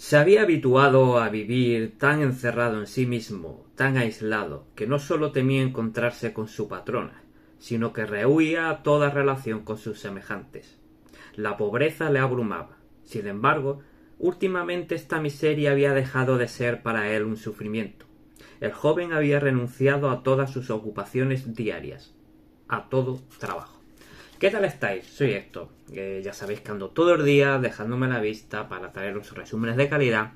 Se había habituado a vivir tan encerrado en sí mismo, tan aislado, que no solo temía encontrarse con su patrona, sino que rehuía toda relación con sus semejantes. La pobreza le abrumaba. Sin embargo, últimamente esta miseria había dejado de ser para él un sufrimiento. El joven había renunciado a todas sus ocupaciones diarias, a todo trabajo. ¿Qué tal estáis? Soy Héctor. Ya sabéis que ando todo el día dejándome la vista para traeros resúmenes de calidad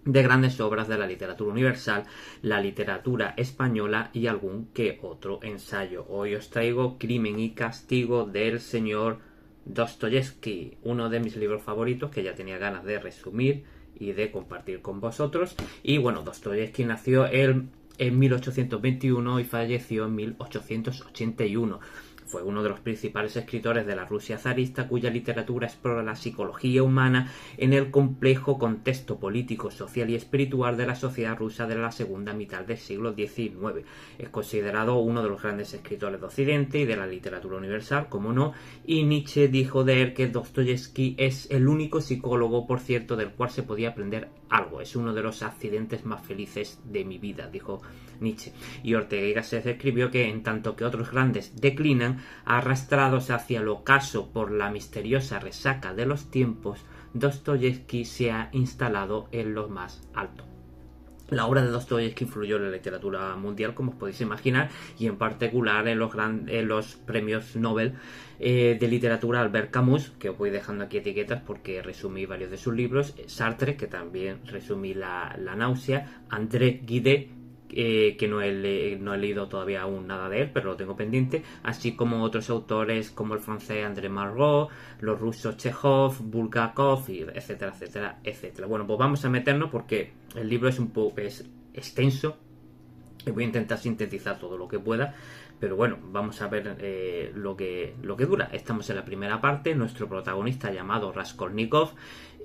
de grandes obras de la literatura universal, la literatura española y algún que otro ensayo. Hoy os traigo Crimen y Castigo del señor Dostoyevsky, uno de mis libros favoritos que ya tenía ganas de resumir y de compartir con vosotros. Y bueno, Dostoyevsky nació en 1821 y falleció en 1881. Fue uno de los principales escritores de la Rusia zarista, cuya literatura explora la psicología humana en el complejo contexto político, social y espiritual de la sociedad rusa de la segunda mitad del siglo XIX. Es considerado uno de los grandes escritores de Occidente y de la literatura universal, como no, y Nietzsche dijo de él que Dostoyevsky es el único psicólogo, por cierto, del cual se podía aprender algo. Es uno de los accidentes más felices de mi vida, dijo Nietzsche. Y Ortega y Gasset escribió que en tanto que otros grandes declinan, arrastrados hacia el ocaso por la misteriosa resaca de los tiempos, Dostoyevsky se ha instalado en lo más alto. La obra de Dostoyevsky influyó en la literatura mundial, como os podéis imaginar, y en particular en los premios Nobel de literatura Albert Camus, que os voy dejando aquí etiquetas porque resumí varios de sus libros, Sartre, que también resumí la náusea, André Gide, que no he leído todavía aún nada de él, pero lo tengo pendiente, así como otros autores como el francés André Malraux, los rusos Chekhov, Bulgakov, etcétera, etcétera, etcétera. Bueno, pues vamos a meternos porque el libro es un poco extenso y voy a intentar sintetizar todo lo que pueda. Pero bueno, vamos a ver lo que dura. Estamos en la primera parte. Nuestro protagonista, llamado Raskolnikov,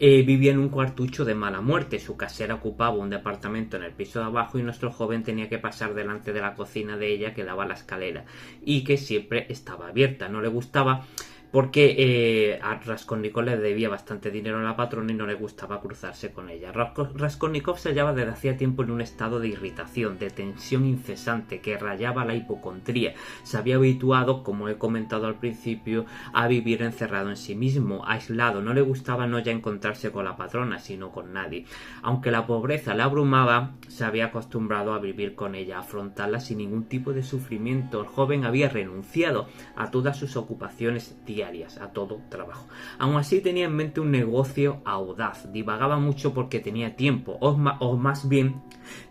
vivía en un cuartucho de mala muerte. Su casera ocupaba un departamento en el piso de abajo y nuestro joven tenía que pasar delante de la cocina de ella, que daba a la escalera y que siempre estaba abierta. No le gustaba porque a Raskolnikov le debía bastante dinero a la patrona y no le gustaba cruzarse con ella. Raskolnikov se hallaba desde hacía tiempo en un estado de irritación, de tensión incesante que rayaba la hipocondría. Se había habituado, como he comentado al principio, a vivir encerrado en sí mismo, aislado. No le gustaba no ya encontrarse con la patrona, sino con nadie. Aunque la pobreza le abrumaba, se había acostumbrado a vivir con ella, a afrontarla sin ningún tipo de sufrimiento. El joven había renunciado a todas sus ocupaciones diarias, a todo trabajo. Aún así tenía en mente un negocio audaz. Divagaba mucho porque tenía tiempo, o más bien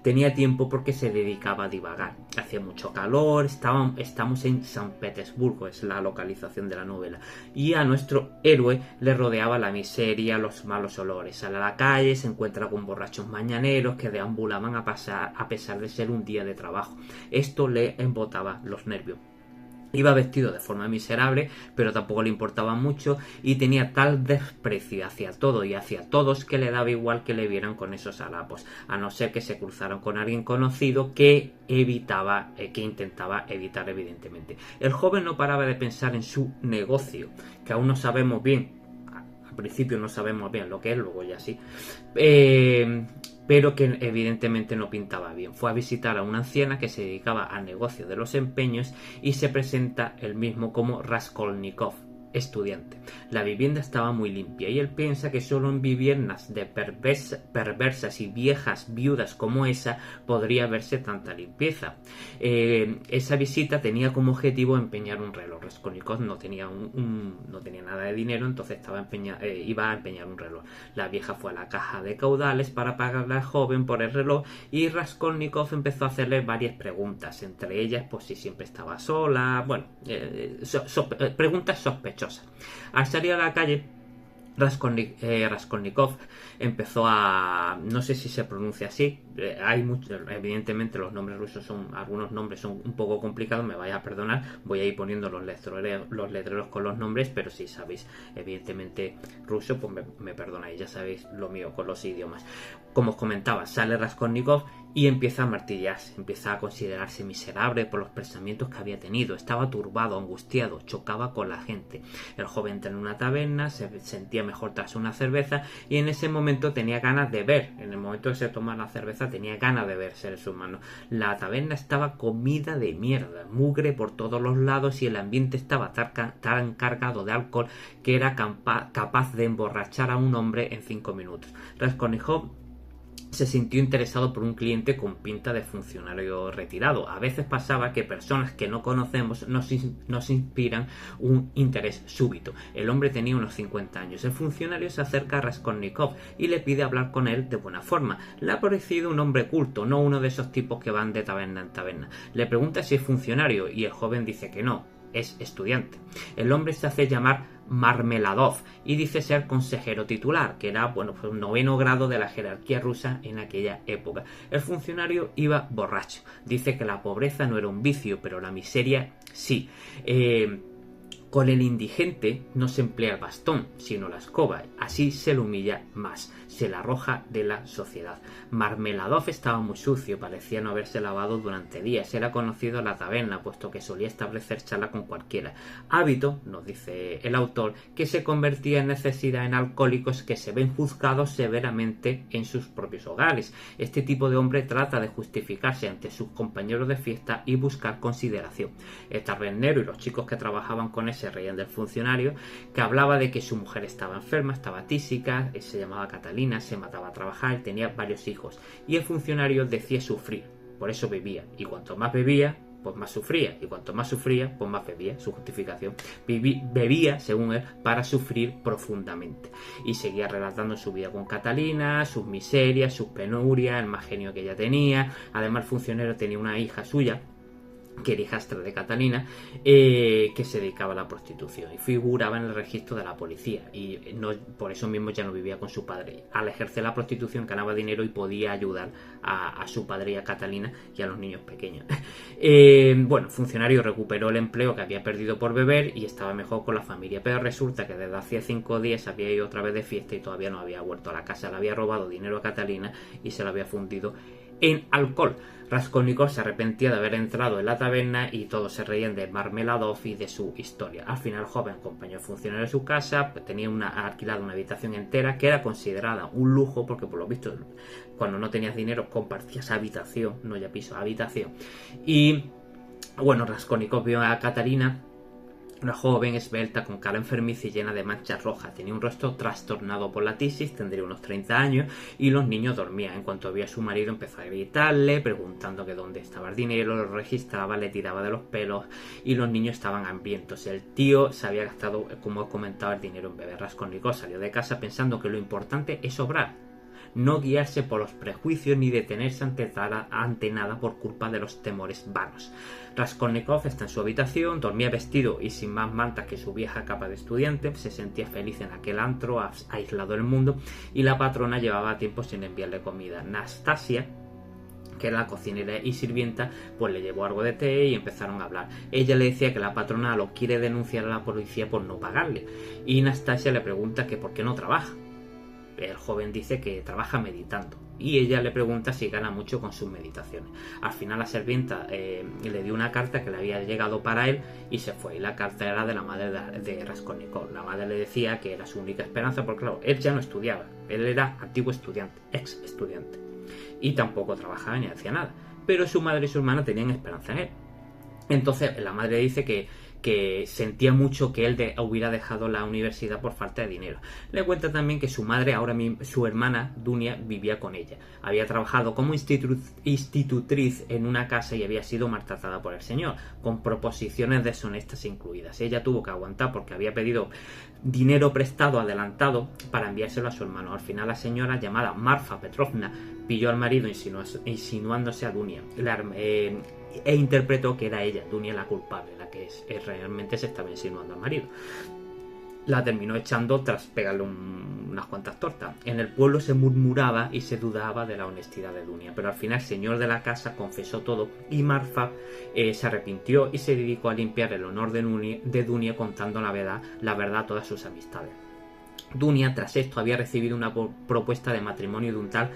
tenía tiempo porque se dedicaba a divagar. Hacía mucho calor, estamos en San Petersburgo, es la localización de la novela, y a nuestro héroe le rodeaba la miseria, los malos olores. Sale a la calle, se encuentra con borrachos mañaneros que deambulaban a pesar de ser un día de trabajo. Esto le embotaba los nervios. Iba vestido de forma miserable, pero tampoco le importaba mucho y tenía tal desprecio hacia todo y hacia todos que le daba igual que le vieran con esos harapos, a no ser que se cruzaran con alguien conocido que intentaba evitar, evidentemente. El joven no paraba de pensar en su negocio, que aún no sabemos bien. Al principio no sabemos bien lo que es, luego ya sí. Pero que evidentemente no pintaba bien. Fue a visitar a una anciana que se dedicaba al negocio de los empeños y se presenta él mismo como Raskolnikov, estudiante. La vivienda estaba muy limpia y él piensa que solo en viviendas de perversas y viejas viudas como esa podría verse tanta limpieza. Esa visita tenía como objetivo empeñar un reloj. Raskolnikov no tenía no tenía nada de dinero, entonces iba a empeñar un reloj. La vieja fue a la caja de caudales para pagarle al joven por el reloj y Raskolnikov empezó a hacerle varias preguntas, entre ellas pues si siempre estaba sola, bueno, preguntas sospechosas. Al salir a la calle, Raskolnikov empezó a... no sé si se pronuncia así, evidentemente los nombres rusos algunos nombres son un poco complicados, me vais a perdonar, voy a ir poniendo los letreros con los nombres, pero si sabéis evidentemente ruso, pues me perdonáis, ya sabéis lo mío con los idiomas. Como os comentaba, sale Raskolnikov y empieza a martillarse, empieza a considerarse miserable por los pensamientos que había tenido, estaba turbado, angustiado, chocaba con la gente. El joven entra en una taberna, se sentía mejor tras una cerveza y en ese momento tenía ganas de ver, en el momento que se toma la cerveza tenía ganas de ver seres humanos. La taberna estaba comida de mierda, mugre por todos los lados y el ambiente estaba tan cargado de alcohol que era capaz de emborrachar a un hombre en 5 minutos. Raskolnikov se sintió interesado por un cliente con pinta de funcionario retirado. A veces pasaba que personas que no conocemos nos inspiran un interés súbito. El hombre tenía unos 50 años. El funcionario se acerca a Raskolnikov y le pide hablar con él de buena forma. Le ha parecido un hombre culto, no uno de esos tipos que van de taberna en taberna. Le pregunta si es funcionario y el joven dice que no, es estudiante. El hombre se hace llamar Marmeladov y dice ser consejero titular, que era pues un 9º grado de la jerarquía rusa en aquella época. El funcionario iba borracho. Dice que la pobreza no era un vicio, pero la miseria sí. Con el indigente no se emplea el bastón, sino la escoba. Así se lo humilla más, se la arroja de la sociedad. Marmeladov estaba muy sucio, parecía no haberse lavado durante días. Era conocido en la taberna, puesto que solía establecer charla con cualquiera. Hábito, nos dice el autor, que se convertía en necesidad en alcohólicos que se ven juzgados severamente en sus propios hogares. Este tipo de hombre trata de justificarse ante sus compañeros de fiesta y buscar consideración. El tabernero y los chicos que trabajaban con él se reían del funcionario, que hablaba de que su mujer estaba enferma, estaba tísica, se llamaba Catalina, se mataba a trabajar, tenía varios hijos, y el funcionario decía sufrir, por eso bebía, y cuanto más bebía, pues más sufría, y cuanto más sufría, pues más bebía. Su justificación: bebía, según él, para sufrir profundamente. Y seguía relatando su vida con Catalina, sus miserias, sus penurias, el mal genio que ella tenía. Además, el funcionario tenía una hija suya, que era hijastra de Catalina, que se dedicaba a la prostitución y figuraba en el registro de la policía, y por eso mismo ya no vivía con su padre. Al ejercer la prostitución ganaba dinero y podía ayudar a su padre y a Catalina y a los niños pequeños. Bueno, el funcionario recuperó el empleo que había perdido por beber y estaba mejor con la familia, pero resulta que desde hacía 5 días había ido otra vez de fiesta y todavía no había vuelto a la casa. Le había robado dinero a Catalina y se lo había fundido en alcohol. Raskolnikov se arrepentía de haber entrado en la taberna y todos se reían de Marmeladov y de su historia. Al final el joven acompañó al funcionario a su casa, tenía alquilado una habitación entera que era considerada un lujo porque por lo visto cuando no tenías dinero compartías habitación, no ya piso, habitación. Y bueno, Raskolnikov vio a Catalina, una joven esbelta con cara enfermiza y llena de manchas rojas. Tenía un rostro trastornado por la tisis, tendría unos 30 años, y los niños dormían. En cuanto vio a su marido empezó a gritarle, preguntando que dónde estaba el dinero, lo registraba, le tiraba de los pelos y los niños estaban hambrientos. El tío se había gastado, como he comentado, el dinero en beber. Raskolnikov salió de casa pensando que lo importante es obrar, no guiarse por los prejuicios ni detenerse ante nada por culpa de los temores vanos. Raskolnikov está en su habitación, dormía vestido y sin más mantas que su vieja capa de estudiante, se sentía feliz en aquel antro, aislado del mundo, y la patrona llevaba tiempo sin enviarle comida. Nastasia, que era la cocinera y sirvienta, pues le llevó algo de té y empezaron a hablar. Ella le decía que la patrona lo quiere denunciar a la policía por no pagarle, y Nastasia le pregunta que por qué no trabaja. El joven dice que trabaja meditando y ella le pregunta si gana mucho con sus meditaciones. Al final la sirvienta le dio una carta que le había llegado para él y se fue. Y la carta era de la madre de Raskolnikov. La madre le decía que era su única esperanza porque claro, él ya no estudiaba, él era antiguo estudiante, ex estudiante, y tampoco trabajaba ni hacía nada, pero su madre y su hermana tenían esperanza en él. Entonces la madre dice que sentía mucho que él hubiera dejado la universidad por falta de dinero. Le cuenta también que su madre, ahora mismo, su hermana Dunia, vivía con ella. Había trabajado como institutriz en una casa y había sido maltratada por el señor, con proposiciones deshonestas incluidas. Ella tuvo que aguantar porque había pedido dinero prestado adelantado para enviárselo a su hermano. Al final la señora, llamada Marfa Petrovna, pilló al marido insinuándose a Dunia e interpretó que era ella, Dunia, la culpable, la que realmente se estaba insinuando al marido. La terminó echando tras pegarle unas cuantas tortas. En el pueblo se murmuraba y se dudaba de la honestidad de Dunia, pero al final el señor de la casa confesó todo y Marfa se arrepintió y se dedicó a limpiar el honor de Dunia contando la verdad a todas sus amistades. Dunia, tras esto, había recibido una propuesta de matrimonio de un tal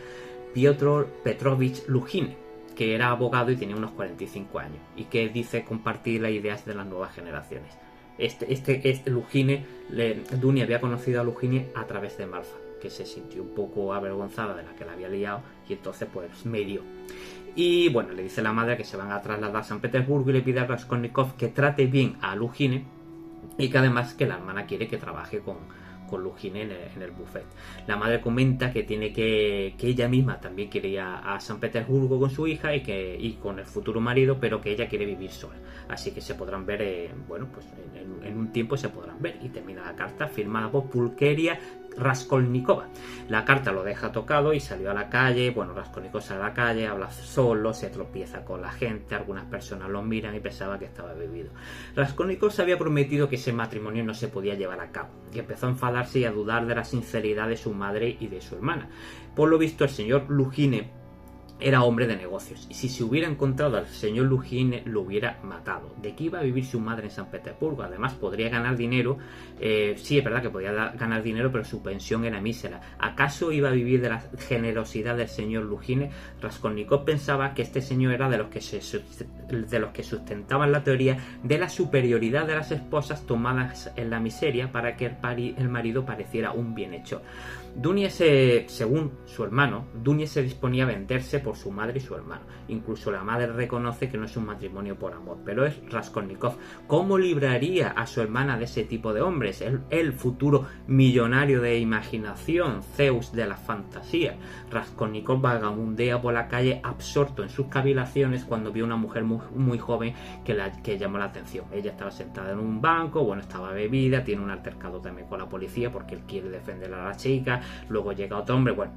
Piotr Petrovich Lujine, que era abogado y tenía unos 45 años, y que dice compartir las ideas de las nuevas generaciones. Lujine, Dunia había conocido a Lujine a través de Marfa, que se sintió un poco avergonzada de la que la había liado, y entonces pues me dio. Y bueno, le dice la madre que se van a trasladar a San Petersburgo y le pide a Raskolnikov que trate bien a Lujine y que además que la hermana quiere que trabaje con Lujine en el buffet. La madre comenta que que ella misma también quiere ir a San Petersburgo con su hija y con el futuro marido, pero que ella quiere vivir sola. Así que se podrán ver, bueno, pues en un tiempo se podrán ver. Y termina la carta firmada por Pulcheria Raskolnikova. La carta lo deja tocado y salió a la calle. Bueno, Raskolnikov sale a la calle, habla solo, se tropieza con la gente, algunas personas lo miran y pensaba que estaba bebido. Raskolnikov se había prometido que ese matrimonio no se podía llevar a cabo y empezó a enfadarse y a dudar de la sinceridad de su madre y de su hermana. Por lo visto, el señor Lujine era hombre de negocios, y si se hubiera encontrado al señor Lujine lo hubiera matado. ¿De qué iba a vivir su madre en San Petersburgo? Además podría ganar dinero, sí es verdad que podía ganar dinero, pero su pensión era mísera. ¿Acaso iba a vivir de la generosidad del señor Lujine? Raskolnikov pensaba que este señor era de los que sustentaban la teoría de la superioridad de las esposas tomadas en la miseria para que el marido pareciera un bienhechor. Dunia según su hermano, Dunia se disponía a venderse por su madre y su hermano. Incluso la madre reconoce que no es un matrimonio por amor, pero es Raskolnikov. ¿Cómo libraría a su hermana de ese tipo de hombres? El futuro millonario de imaginación, Zeus de la fantasía. Raskolnikov vagabundea por la calle absorto en sus cavilaciones cuando vio una mujer muy joven que llamó la atención. Ella estaba sentada en un banco, bueno, estaba bebida, tiene un altercado también con la policía porque él quiere defender a la chica. Luego llega otro hombre, bueno,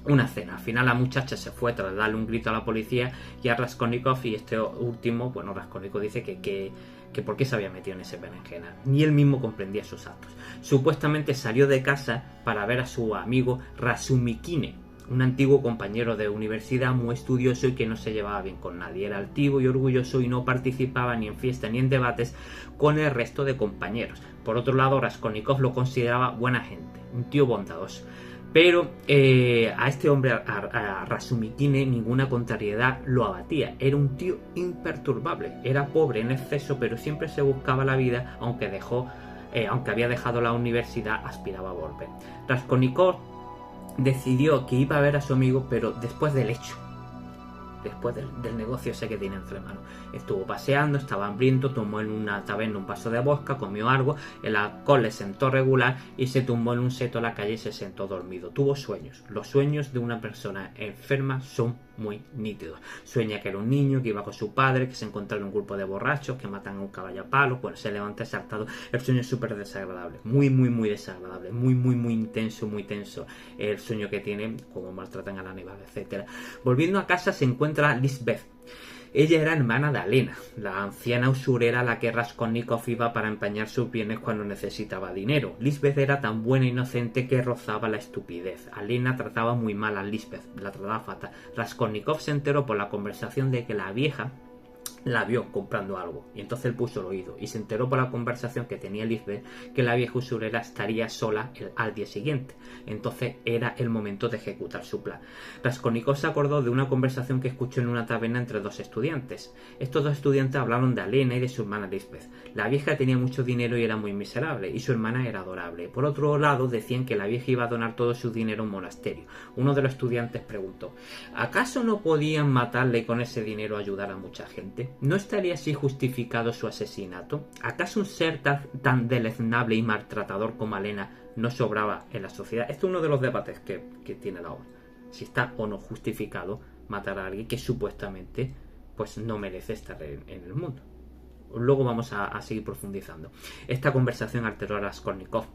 una cena. Al final la muchacha se fue tras darle un grito a la policía y a Raskolnikov, y este último, bueno, Raskolnikov dice que por qué se había metido en ese berenjena. Ni él mismo comprendía sus actos. Supuestamente salió de casa para ver a su amigo Razumikine, un antiguo compañero de universidad muy estudioso y que no se llevaba bien con nadie. Era altivo y orgulloso y no participaba ni en fiestas ni en debates con el resto de compañeros. Por otro lado, Raskolnikov lo consideraba buena gente, un tío bondadoso. Pero a este hombre, a Razumikine, ninguna contrariedad lo abatía. Era un tío imperturbable. Era pobre en exceso, pero siempre se buscaba la vida, aunque había dejado la universidad, aspiraba a volver. Raskolnikov decidió que iba a ver a su amigo, pero después del hecho. Después del negocio ese que tiene entre manos. Estuvo paseando, estaba hambriento, tomó en una taberna un vaso de vodka, comió algo, el alcohol le sentó regular y se tumbó en un seto a la calle y se sentó dormido. Tuvo sueños. Los sueños de una persona enferma son muy nítidos. Sueña que era un niño, que iba con su padre, que se encontraron un grupo de borrachos, que matan a un caballo a palos, bueno, se levanta exaltado. El sueño es súper desagradable, muy desagradable, muy intenso, muy tenso. El sueño que tiene, cómo maltratan a la nevada, etcétera. Volviendo a casa se encuentra Lisbeth. Ella era hermana de Alena, la anciana usurera a la que Raskolnikov iba para empañar sus bienes cuando necesitaba dinero. Lisbeth era tan buena e inocente que rozaba la estupidez. Alena trataba muy mal a Lisbeth, la trataba fatal. Raskolnikov se enteró por la conversación de que la vieja la vio comprando algo, y entonces él puso el oído y se enteró por la conversación que tenía Lisbeth que la vieja usurera estaría sola al día siguiente. Entonces era el momento de ejecutar su plan. Raskolnikov se acordó de una conversación que escuchó en una taberna entre dos estudiantes. Estos dos estudiantes hablaron de Alena y de su hermana Lisbeth. La vieja tenía mucho dinero y era muy miserable, y su hermana era adorable. Por otro lado, decían que la vieja iba a donar todo su dinero a un monasterio. Uno de los estudiantes preguntó: ¿acaso no podían matarle y con ese dinero ayudar a mucha gente? ¿No estaría así justificado su asesinato? ¿Acaso un ser tan deleznable y maltratador como Alena no sobraba en la sociedad? Esto es uno de los debates que tiene la obra. Si está o no justificado matar a alguien que supuestamente pues no merece estar en el mundo. Luego vamos a seguir profundizando. Esta conversación alteró a Raskolnikov.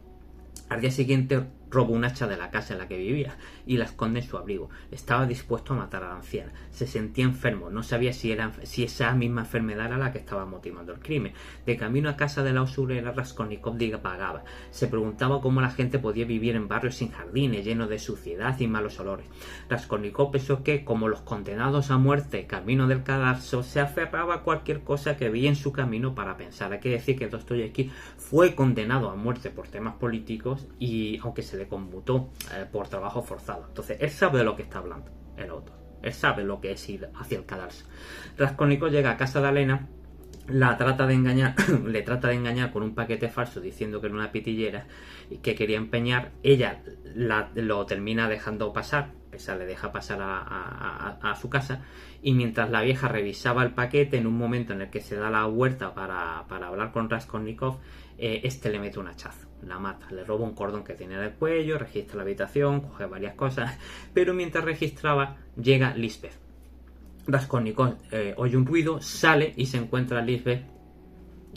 Al día siguiente robó un hacha de la casa en la que vivía y la esconde en su abrigo. Estaba dispuesto a matar a la anciana. Se sentía enfermo, no sabía si esa misma enfermedad era la que estaba motivando el crimen. De camino a casa de la usurera, Raskolnikov divagaba. Se preguntaba cómo la gente podía vivir en barrios sin jardines, llenos de suciedad y malos olores. Raskolnikov pensó que, como los condenados a muerte camino del cadalso, se aferraba a cualquier cosa que veía en su camino para pensar. Hay que decir que Dostoyevski fue condenado a muerte por temas políticos, y aunque se le conmutó por trabajo forzado. Entonces él sabe de lo que está hablando. el autor. Él sabe lo que es ir hacia el cadarzo. Raskolnikov llega a casa de Alena, la trata de engañar, le trata de engañar con un paquete falso diciendo que era una pitillera y que quería empeñar. Ella lo termina dejando pasar, esa le deja pasar a su casa, y mientras la vieja revisaba el paquete, en un momento en el que se da la vuelta para hablar con Raskolnikov, este le mete un hachazo, la mata, le roba un cordón que tenía del cuello, registra la habitación, coge varias cosas, pero mientras registraba llega Lisbeth. Raskolnikov oye un ruido, sale y se encuentra a Lisbeth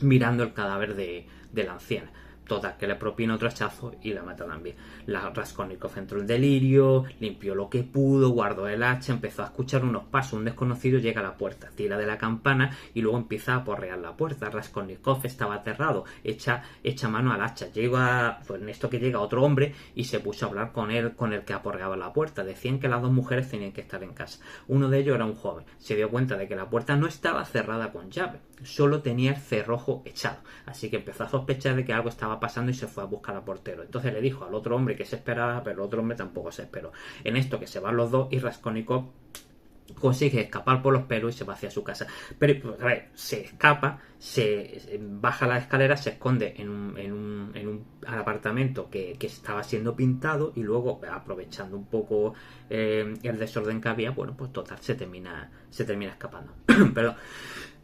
mirando el cadáver de la anciana. Total, que le propina otro hachazo y la mata también. Raskolnikov entró en delirio, limpió lo que pudo, guardó el hacha, empezó a escuchar unos pasos. Un desconocido llega a la puerta, tira de la campana y luego empieza a porrear la puerta. Raskolnikov estaba aterrado, echa mano al hacha. Llega, pues en esto que llega otro hombre y se puso a hablar con él, con el que aporreaba la puerta. Decían que las dos mujeres tenían que estar en casa. Uno de ellos era un joven. Se dio cuenta de que la puerta no estaba cerrada con llave, solo tenía el cerrojo echado. Así que empezó a sospechar de que algo estaba pasando y se fue a buscar al portero. Entonces le dijo al otro hombre que se esperaba, pero el otro hombre tampoco se esperó. En esto que se van los dos y Raskolnikov consigue escapar por los pelos y se va hacia su casa. Pero a ver, se escapa, se baja la escalera, se esconde en un apartamento que estaba siendo pintado y luego, aprovechando un poco el desorden que había, bueno, pues total, se termina escapando. Perdón.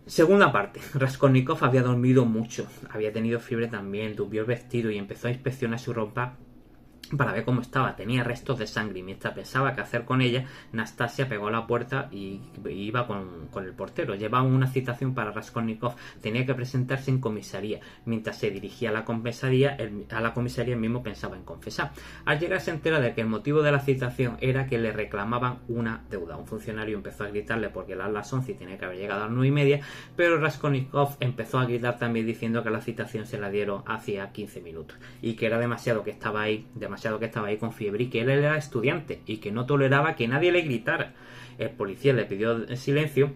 Segunda parte. Raskolnikov había dormido mucho, había tenido fiebre también, tuvió el vestido y empezó a inspeccionar su ropa para ver cómo estaba. Tenía restos de sangre y mientras pensaba qué hacer con ella, Nastasia pegó a la puerta y iba con el portero. Llevaba una citación para Raskolnikov, tenía que presentarse en comisaría. Mientras se dirigía a la comisaría, él mismo pensaba en confesar. Al llegar se entera de que el motivo de la citación era que le reclamaban una deuda. Un funcionario empezó a gritarle porque eran las 11 y tenía que haber llegado a las 9:30, pero Raskolnikov empezó a gritar también diciendo que la citación se la dieron hacía 15 minutos y que era demasiado que estaba ahí con fiebre y que él era estudiante y que no toleraba que nadie le gritara. El policía le pidió silencio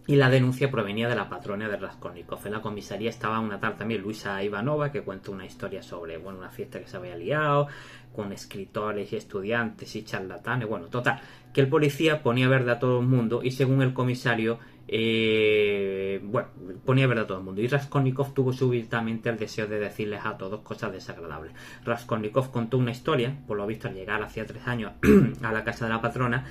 y la denuncia provenía de la patrona de Raskolnikov. En la comisaría estaba una tal también, Luisa Ivanova, que cuenta una historia sobre una fiesta que se había liado con escritores y estudiantes y charlatanes. Bueno, total, que el policía ponía verde a todo el mundo y según el comisario ponía verdad a todo el mundo y Raskolnikov tuvo súbitamente el deseo de decirles a todos cosas desagradables. Raskolnikov contó una historia, por lo visto al llegar hacía 3 años a la casa de la patrona,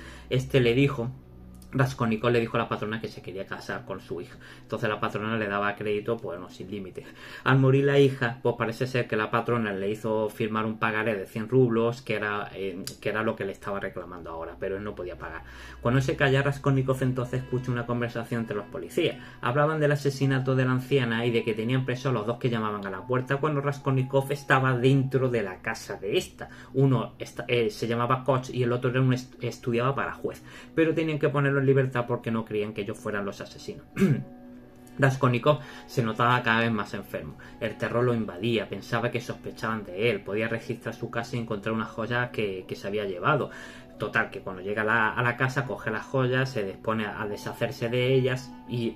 Raskolnikov le dijo a la patrona que se quería casar con su hija. Entonces la patrona le daba crédito, pues no, sin límites. Al morir la hija, pues parece ser que la patrona le hizo firmar un pagaré de 100 rublos, que era lo que le estaba reclamando ahora, pero él no podía pagar. Cuando se calla, Raskolnikov entonces escucha una conversación entre los policías. Hablaban del asesinato de la anciana y de que tenían presos a los dos que llamaban a la puerta cuando Raskolnikov estaba dentro de la casa de esta. Uno se llamaba Koch y el otro estudiaba para juez, pero tenían que ponerlo en libertad porque no creían que ellos fueran los asesinos. Raskolnikov se notaba cada vez más enfermo. El terror lo invadía, pensaba que sospechaban de él, podía registrar su casa y encontrar unas joyas que se había llevado. Total, que cuando llega a la casa coge las joyas, se dispone a deshacerse de ellas,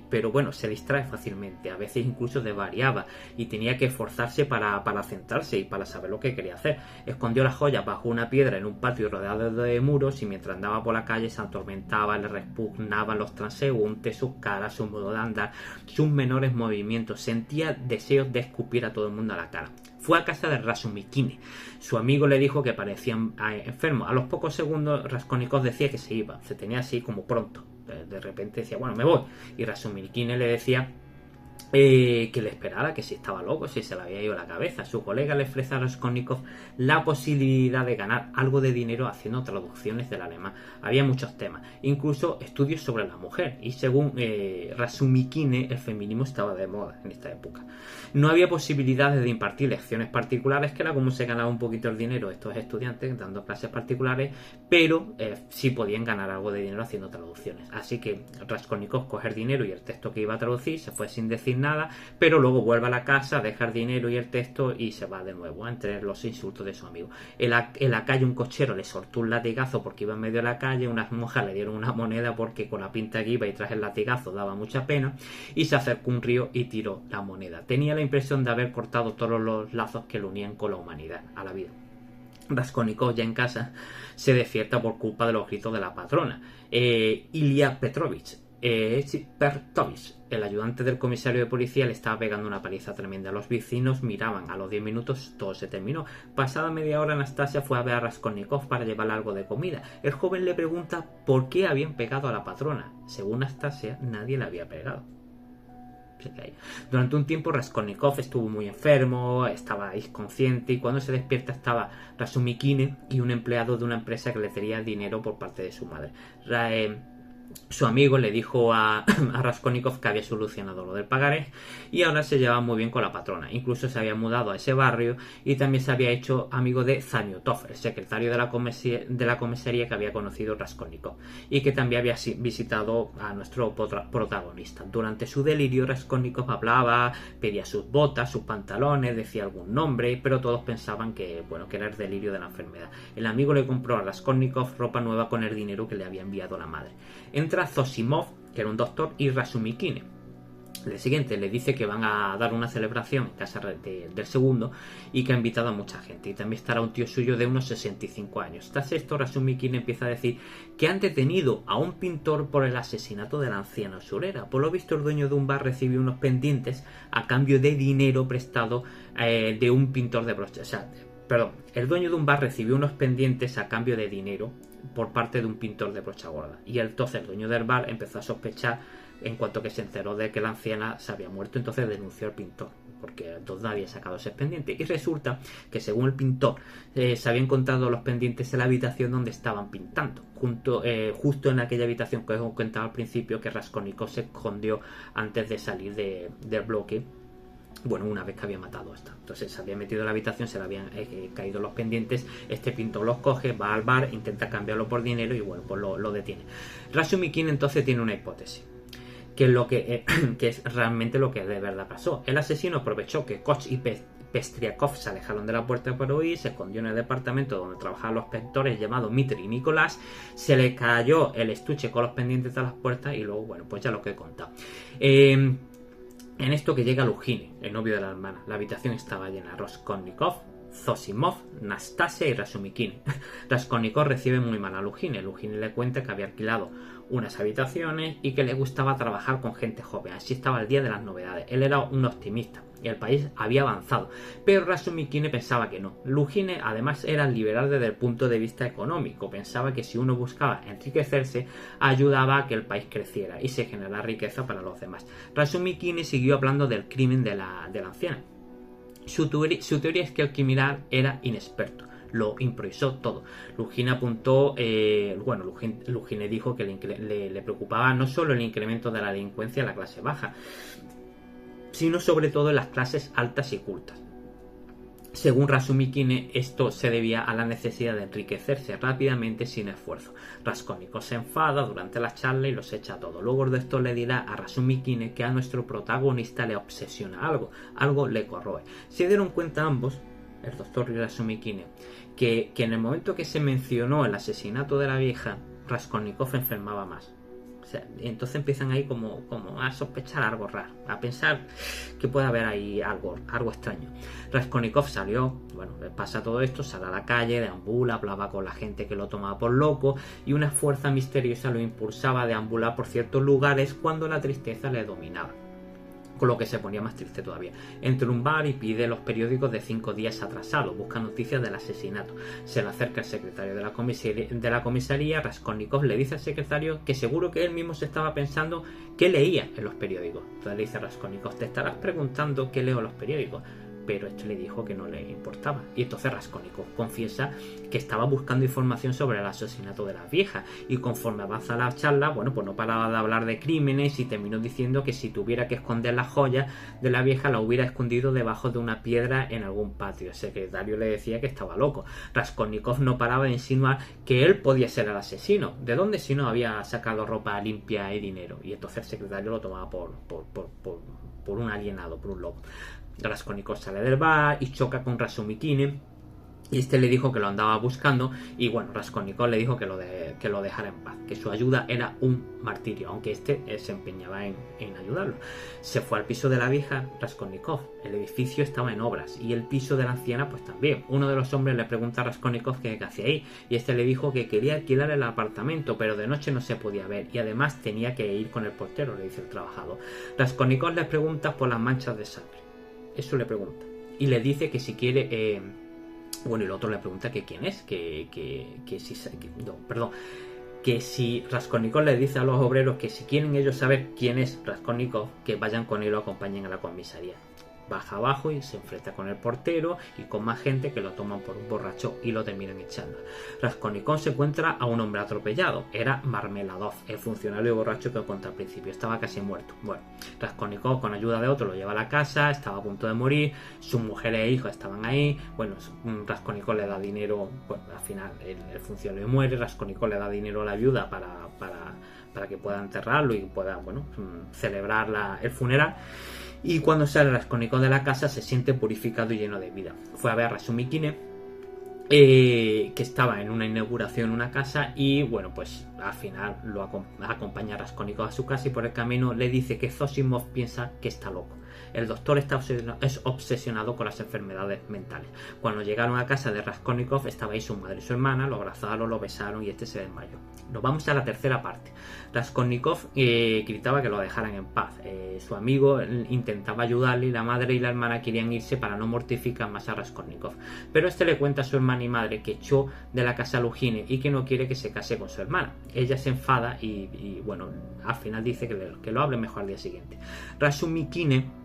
pero bueno, se distrae fácilmente, a veces incluso desvariaba y tenía que esforzarse para centrarse y para saber lo que quería hacer. Escondió las joyas bajo una piedra en un patio rodeado de muros y mientras andaba por la calle se atormentaba, le repugnaban los transeúntes, sus caras, su modo de andar, sus menores movimientos, sentía deseos de escupir a todo el mundo a la cara. Fue a casa de Razumikine. Su amigo le dijo que parecía enfermo. A los pocos segundos Raskolnikov decía que se iba. Se tenía así como pronto. De repente decía, bueno, me voy. Y Razumikine le decía que le esperara, que si estaba loco, si se le había ido la cabeza. Su colega le ofrece a Raskolnikov la posibilidad de ganar algo de dinero haciendo traducciones del alemán. Había muchos temas, incluso estudios sobre la mujer, y según Razumikine, el feminismo estaba de moda en esta época. No había posibilidades de impartir lecciones particulares, que era como se ganaba un poquito el dinero estos estudiantes dando clases particulares, pero sí podían ganar algo de dinero haciendo traducciones. Así que Raskolnikov coge el dinero y el texto que iba a traducir, se fue sin decir nada, pero luego vuelve a la casa, deja el dinero y el texto y se va de nuevo entre los insultos de su amigo. En la calle un cochero le soltó un latigazo porque iba en medio de la calle, unas monjas le dieron una moneda porque con la pinta que iba y tras el latigazo daba mucha pena, y se acercó un río y tiró la moneda. Tenía la impresión de haber cortado todos los lazos que lo unían con la humanidad, a la vida. Raskolnikov, ya en casa, se despierta por culpa de los gritos de la patrona. Ilya Petrovich, el ayudante del comisario de policía, le estaba pegando una paliza tremenda. Los vecinos miraban. A los 10 minutos todo se terminó. Pasada media hora, Anastasia fue a ver a Raskolnikov para llevarle algo de comida. El joven le pregunta por qué habían pegado a la patrona. Según Anastasia, nadie le había pegado. Durante un tiempo Raskolnikov estuvo muy enfermo, estaba inconsciente, y cuando se despierta estaba Razumikine y un empleado de una empresa que le pedía dinero por parte de su madre. Su amigo le dijo a Raskolnikov que había solucionado lo del pagaré y ahora se llevaba muy bien con la patrona. Incluso se había mudado a ese barrio y también se había hecho amigo de Zaniotov, el secretario de la comisaría que había conocido Raskolnikov y que también había visitado a nuestro protagonista. Durante su delirio, Raskolnikov hablaba, pedía sus botas, sus pantalones, decía algún nombre, pero todos pensaban que era el delirio de la enfermedad. El amigo le compró a Raskolnikov ropa nueva con el dinero que le había enviado la madre. Entra Zosimov, que era un doctor, y Razumikine. El siguiente le dice que van a dar una celebración en casa del segundo y que ha invitado a mucha gente. Y también estará un tío suyo de unos 65 años. Tras esto, Razumikine empieza a decir que han detenido a un pintor por el asesinato de la anciana usurera. Por lo visto, el dueño de un bar recibió unos pendientes a cambio de dinero prestado de un pintor de brocha. El dueño de un bar recibió unos pendientes a cambio de dinero por parte de un pintor de brocha gorda. Y entonces el dueño del bar empezó a sospechar en cuanto que se enteró de que la anciana se había muerto. Entonces denunció al pintor, porque entonces nadie había sacado ese pendiente. Y resulta que según el pintor se habían encontrado los pendientes en la habitación donde estaban pintando, justo en aquella habitación que os contaba al principio, que Raskolnikov se escondió antes de salir del bloque. Una vez que había matado a esta. Entonces se había metido en la habitación, se le habían caído los pendientes. Este pintor los coge, va al bar, intenta cambiarlo por dinero y pues lo detiene. Razumikine entonces tiene una hipótesis, que es que es realmente lo que de verdad pasó. El asesino aprovechó que Koch y Pestriakov se alejaron de la puerta para huir, se escondió en el departamento donde trabajaban los pintores llamados Mitri y Nicolás, se le cayó el estuche con los pendientes de las puertas y luego, pues ya lo que he contado. En esto que llega Lujine, el novio de la hermana. La habitación estaba llena. Raskolnikov, Zosimov, Nastasia y Razumikine. Raskolnikov recibe muy mal a Lujine. Lujine le cuenta que había alquilado unas habitaciones y que le gustaba trabajar con gente joven. Así estaba el día de las novedades. Él era un optimista y el país había avanzado, pero Razumikine pensaba que no. Lujine además era liberal desde el punto de vista económico. Pensaba que si uno buscaba enriquecerse, ayudaba a que el país creciera y se generara riqueza para los demás. Razumikine siguió hablando del crimen de la anciana. Su teoría es que el criminal era inexperto, lo improvisó todo. Lujine apuntó, Lujine dijo que le preocupaba no solo el incremento de la delincuencia en la clase baja, sino sobre todo en las clases altas y cultas. Según Razumikine, esto se debía a la necesidad de enriquecerse rápidamente sin esfuerzo. Raskolnikov se enfada durante la charla y los echa a todos. Luego de esto le dirá a Razumikine que a nuestro protagonista le obsesiona algo le corroe. Se dieron cuenta ambos, el doctor y Razumikine, que en el momento que se mencionó el asesinato de la vieja, Raskolnikov enfermaba más. Entonces empiezan ahí como a sospechar algo raro, a pensar que puede haber ahí algo extraño. Raskolnikov salió, pasa todo esto, sale a la calle, deambula, hablaba con la gente que lo tomaba por loco y una fuerza misteriosa lo impulsaba a deambular por ciertos lugares cuando la tristeza le dominaba, con lo que se ponía más triste todavía. Entra en un bar y pide los periódicos de 5 días atrasados, busca noticias del asesinato. Se le acerca el secretario de la comisaría. Raskolnikov le dice al secretario que seguro que él mismo se estaba pensando qué leía en los periódicos. Entonces le dice a Raskolnikov: te estarás preguntando qué leo en los periódicos. Pero este le dijo que no le importaba. Y entonces Raskolnikov confiesa que estaba buscando información sobre el asesinato de las viejas. Y conforme avanza la charla, pues no paraba de hablar de crímenes y terminó diciendo que si tuviera que esconder las joyas de la vieja, la hubiera escondido debajo de una piedra en algún patio. El secretario le decía que estaba loco. Raskolnikov no paraba de insinuar que él podía ser el asesino. ¿De dónde si no había sacado ropa limpia y dinero? Y entonces el secretario lo tomaba por un alienado, por un loco. Raskolnikov sale del bar y choca con Razumikine Y este le dijo que lo andaba buscando y bueno, Raskolnikov le dijo que lo dejara en paz, que su ayuda era un martirio, aunque este se empeñaba en ayudarlo. Se fue al piso de la vieja Raskolnikov, el edificio estaba en obras y el piso de la anciana pues también. Uno de los hombres le pregunta a Raskolnikov qué hacía ahí y este le dijo que quería alquilar el apartamento, pero de noche no se podía ver y además tenía que ir con el portero, le dice el trabajador. Raskolnikov le pregunta por las manchas de sangre, eso le pregunta, y le dice que si quiere... Bueno, y el otro le pregunta que quién es, que si Raskolnikov le dice a los obreros que si quieren ellos saber quién es Raskolnikov, que vayan con él y lo acompañen a la comisaría. Baja abajo y se enfrenta con el portero y con más gente que lo toman por un borracho y lo terminan echando. Raskolnikov se encuentra a un hombre atropellado. Era Marmeladov, el funcionario borracho que conté al principio. Estaba casi muerto. Bueno, Raskolnikov con ayuda de otro lo lleva a la casa, estaba a punto de morir, sus mujeres e hijos estaban ahí. Bueno, Raskolnikov le da dinero, bueno, al final el funcionario muere, Raskolnikov le da dinero a la viuda para que pueda enterrarlo y pueda, bueno, celebrar el funeral. Y cuando sale Raskolnikov de la casa se siente purificado y lleno de vida. Fue a ver a Razumikine, que estaba en una inauguración en una casa y bueno, pues al final lo acompaña a Raskolnikov a su casa y por el camino le dice que Zosimov piensa que está loco. El doctor es obsesionado con las enfermedades mentales. Cuando llegaron a casa de Raskolnikov estaba ahí su madre y su hermana, lo abrazaron, lo besaron y este se desmayó. Nos vamos a la tercera parte. Raskolnikov gritaba que lo dejaran en paz. Su amigo intentaba ayudarle y la madre y la hermana querían irse para no mortificar más a Raskolnikov. Pero este le cuenta a su hermana y madre que echó de la casa a Lujine y que no quiere que se case con su hermana. Ella se enfada y bueno, al final dice que lo hable mejor al día siguiente. Razumikine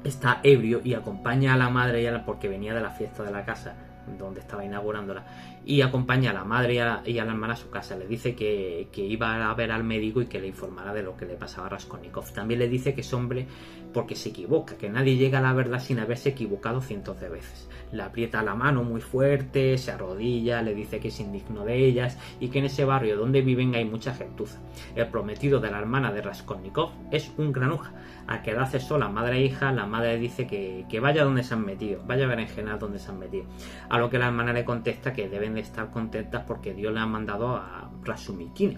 está ebrio y acompaña a la madre porque venía de la fiesta de la casa donde estaba inaugurándola y acompaña a la madre y a la hermana a su casa. Le dice que iba a ver al médico y que le informara de lo que le pasaba a Raskolnikov. También le dice que es hombre porque se equivoca, que nadie llega a la verdad sin haberse equivocado cientos de veces. Le aprieta la mano muy fuerte, se arrodilla, le dice que es indigno de ellas y que en ese barrio donde viven hay mucha gentuza. El prometido de la hermana de Raskolnikov es un granuja. Al quedarse sola madre e hija, la madre dice que vaya donde se han metido, vaya a berenjenal donde se han metido. A lo que la hermana le contesta que deben de estar contentas porque Dios le ha mandado a Razumikine,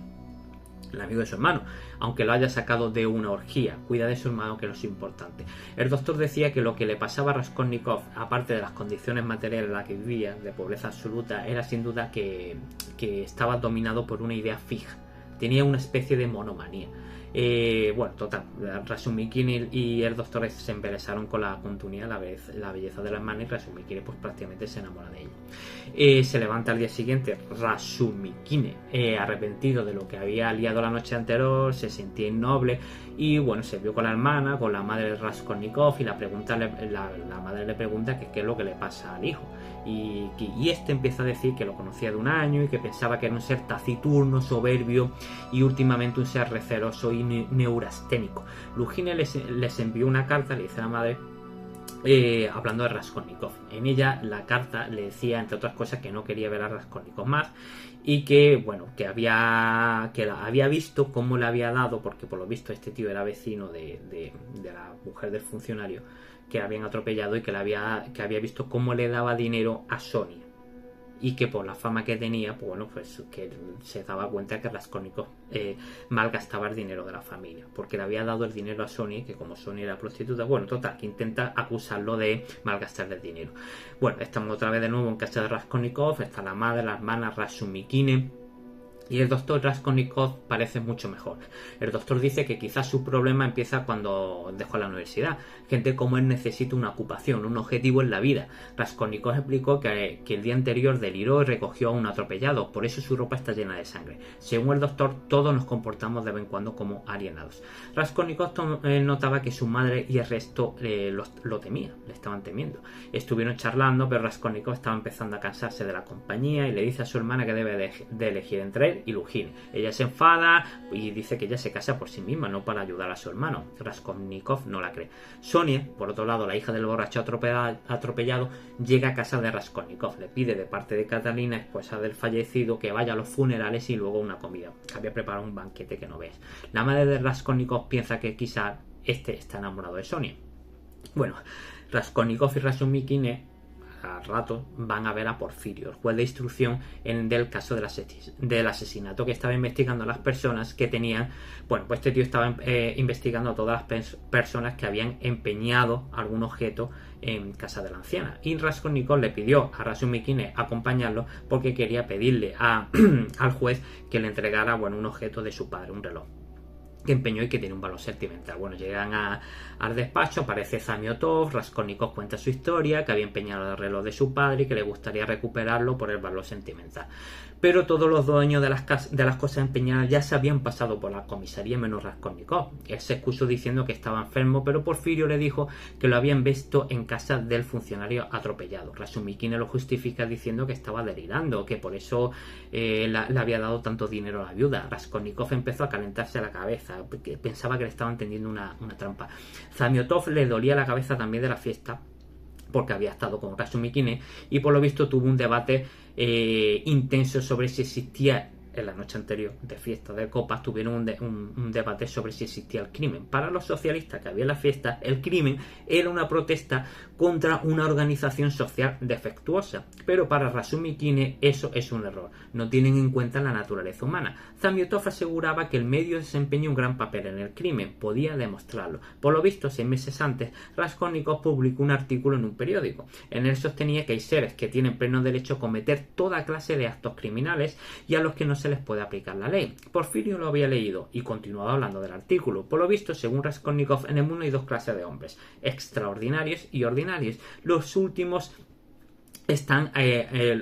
el amigo de su hermano, aunque lo haya sacado de una orgía. Cuida de su hermano, que no es importante. El doctor decía que lo que le pasaba a Raskolnikov, aparte de las condiciones materiales en las que vivía, de pobreza absoluta, era sin duda que estaba dominado por una idea fija. Tenía una especie de monomanía. Bueno, total, Razumikine y el doctor se embelesaron con la continuidad, la belleza de la hermana, y Razumikine pues prácticamente se enamora de ella. Se levanta al día siguiente Razumikine, arrepentido de lo que había liado la noche anterior, se sentía innoble y bueno, se vio con la hermana, con la madre de Raskolnikov y la madre le pregunta qué es lo que le pasa al hijo. Y este empieza a decir que lo conocía de un año y que pensaba que era un ser taciturno, soberbio y últimamente un ser receloso y neurasténico. Lujine les envió una carta, le dice a la madre, hablando de Raskolnikov. En ella la carta le decía, entre otras cosas, que no quería ver a Raskolnikov más y que bueno, que había visto cómo le había dado, porque por lo visto este tío era vecino de la mujer del funcionario que habían atropellado y que había visto cómo le daba dinero a Sonia y que por la fama que tenía, pues bueno, pues que se daba cuenta que Raskolnikov malgastaba el dinero de la familia, porque le había dado el dinero a Sonia, que como Sonia era prostituta, bueno, total, que intenta acusarlo de malgastarle el dinero. Bueno, estamos otra vez de nuevo en casa de Raskolnikov, está la madre, la hermana, Razumikine. Y el doctor Raskolnikov parece mucho mejor. El doctor dice que quizás su problema empieza cuando dejó la universidad. Gente como él necesita una ocupación, un objetivo en la vida. Raskolnikov explicó que el día anterior deliró y recogió a un atropellado, por eso su ropa está llena de sangre. Según el doctor, todos nos comportamos de vez en cuando como alienados. Raskolnikov notaba que su madre y el resto lo temían, le estaban temiendo. Estuvieron charlando, pero Raskolnikov estaba empezando a cansarse de la compañía y le dice a su hermana que debe de elegir entre él y Lujine. Ella se enfada y dice que ella se casa por sí misma, no para ayudar a su hermano. Raskolnikov no la cree. Sonia, por otro lado, la hija del borracho atropellado, llega a casa de Raskolnikov. Le pide de parte de Catalina, esposa del fallecido, que vaya a los funerales y luego una comida. Había preparado un banquete que no ves. La madre de Raskolnikov piensa que quizá este está enamorado de Sonia. Bueno, Raskolnikov y Razumikine al rato van a ver a Porfirio, el juez de instrucción del caso del asesinato, que estaba investigando a las personas que tenían, bueno, pues este tío estaba investigando a todas las personas que habían empeñado algún objeto en casa de la anciana, y Raskolnikov le pidió a Razumikin acompañarlo porque quería pedirle al juez que le entregara, bueno, un objeto de su padre, un reloj que empeñó y que tiene un valor sentimental. Bueno, llegan al despacho, aparece Zamiotov, Raskolnikov cuenta su historia, que había empeñado el reloj de su padre y que le gustaría recuperarlo por el valor sentimental. Pero todos los dueños de las cosas empeñadas ya se habían pasado por la comisaría menos Raskolnikov. Él se excusó diciendo que estaba enfermo, pero Porfirio le dijo que lo habían visto en casa del funcionario atropellado. Razumikin lo justifica diciendo que estaba delirando, que por eso le había dado tanto dinero a la viuda. Raskolnikov empezó a calentarse la cabeza, porque pensaba que le estaban tendiendo una trampa. Zamiotov le dolía la cabeza también de la fiesta, porque había estado con Razumikin y por lo visto tuvo un debate intenso sobre si existía, en la noche anterior de fiesta de copas, tuvieron un debate sobre si existía el crimen. Para los socialistas que había en la fiesta, el crimen era una protesta contra una organización social defectuosa, pero para Razumikin eso es un error, no tienen en cuenta la naturaleza humana. Zamiotov aseguraba que el medio desempeña un gran papel en el crimen, podía demostrarlo. Por lo visto, 6 meses antes, Raskolnikov publicó un artículo en un periódico. En él sostenía que hay seres que tienen pleno derecho a cometer toda clase de actos criminales y a los que no se les puede aplicar la ley. Porfirio lo había leído y continuaba hablando del artículo. Por lo visto, según Raskolnikov, en el mundo hay 2 clases de hombres, extraordinarios y ordinarios. Los últimos están,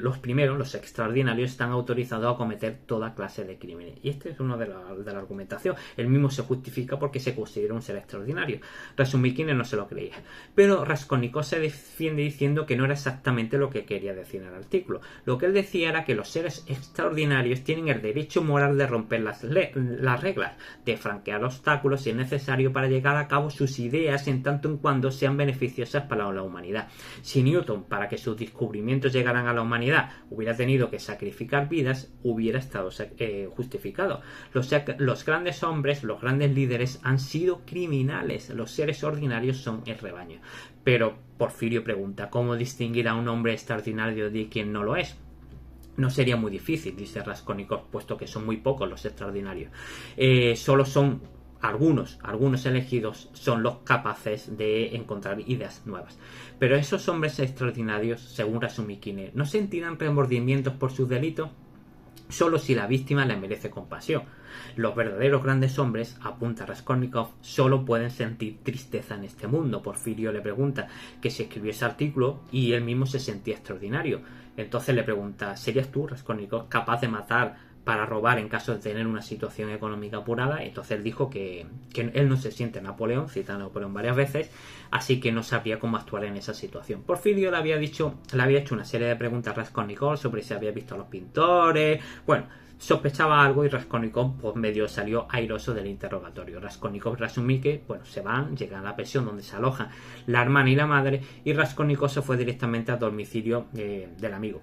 los primeros, los extraordinarios, están autorizados a cometer toda clase de crímenes. Y este es uno de la argumentación. Él mismo se justifica porque se considera un ser extraordinario. Razumikin no se lo creía. Pero Raskolnikov se defiende diciendo que no era exactamente lo que quería decir en el artículo. Lo que él decía era que los seres extraordinarios tienen el derecho moral de romper las reglas, de franquear obstáculos si es necesario para llegar a cabo sus ideas en tanto en cuando sean beneficiosas para la humanidad. Si Newton, para que sus descubrimientos llegaran a la humanidad, hubiera tenido que sacrificar vidas, hubiera estado justificado. Los grandes hombres, los grandes líderes han sido criminales, los seres ordinarios son el rebaño. Pero Porfirio pregunta, ¿cómo distinguir a un hombre extraordinario de quien no lo es? No sería muy difícil, dice Raskolnikov, puesto que son muy pocos los extraordinarios. Solo son algunos elegidos son los capaces de encontrar ideas nuevas. Pero esos hombres extraordinarios, según Razumikin, ¿no sentirán remordimientos por sus delitos? Solo si la víctima le merece compasión. Los verdaderos grandes hombres, apunta Raskolnikov, solo pueden sentir tristeza en este mundo. Porfirio le pregunta que si escribió ese artículo y él mismo se sentía extraordinario. Entonces le pregunta, ¿serías tú, Raskolnikov, capaz de matar para robar en caso de tener una situación económica apurada? Entonces él dijo que él no se siente Napoleón, cita a Napoleón varias veces, así que no sabría cómo actuar en esa situación. Porfirio le había hecho una serie de preguntas a Raskolnikov sobre si había visto a los pintores. Bueno, sospechaba algo y Raskolnikov pues medio salió airoso del interrogatorio. Raskolnikov y Razumikin, bueno, se van, llegan a la pensión donde se alojan la hermana y la madre, y Raskolnikov se fue directamente al domicilio del amigo.